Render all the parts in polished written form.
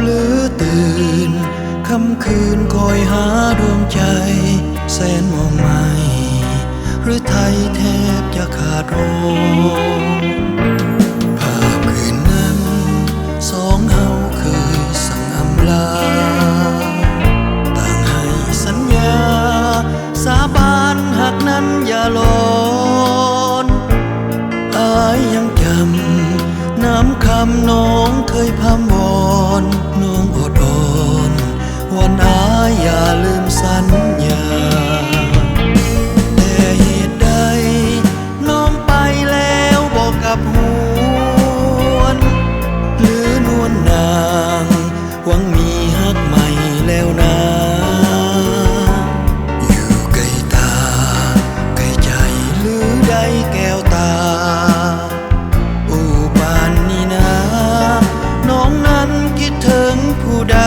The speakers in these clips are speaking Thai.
หรือตื่นค่ำคืนคอยหาดวงใจแสนมองไม่หรือไทยแทบจะขาดลมภาพคืนนั้นสองเฮาเคยสั่งอำลาต่างให้สัญญาสาบานหากนั้นอย่าลอนอายยังจำน้ำคำน้องเคยพำวอนน้องอดอ่อนวอนอายอย่าลืมสัญญาแต่เหตุใดน้องไปแล้วบอกกับหวนหรือนวลนางหวังมีฮักใหม่แล้วนะอยู่ไกลตาไกลใจหรือได้แก้วตาอุปานนี้นะน้องนั้นคิดถึงผู้ใด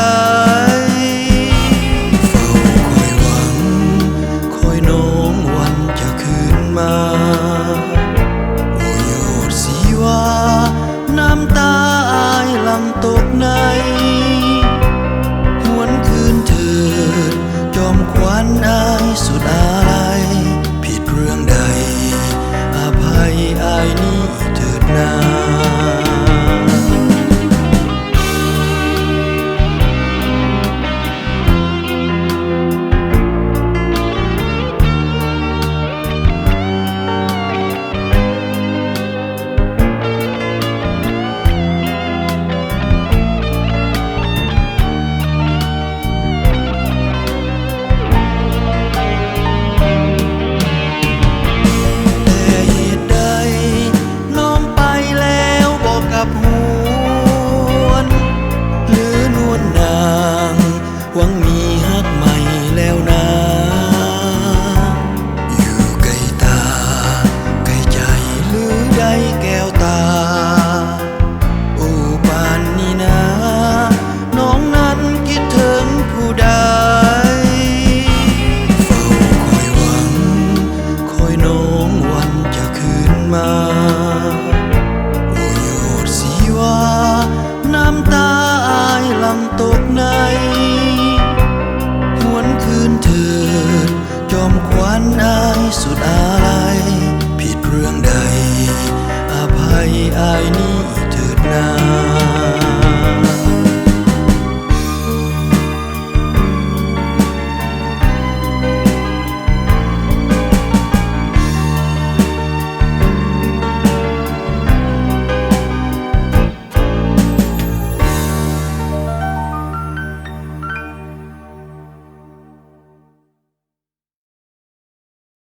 เฝ้าคอยหวังคอยน้องวันจะคืนมาโอโยดสีว่าน้ำตาอายหลั่งตกในหวนคืนเถิดจอมขวัญอายสุดอาลัยผิดเรื่องใดอภัยอายนี้เถิดนาหวังมีฮักใหม่แล้วนะอยู่ไกลตาไกลใจหรือได้แก้วตาอุปานนี้นะน้องนั้นคิดถึงผู้ใดเฝ้าคอยหวังคอยน้องวันจะคืนมาโอโยดสีว่าน้ำตาอายหลั่งตกในคืนเถิดจอมขวัญอายสุดอาลัยผิดเรื่องใดอภัยอายนี้เถิดนา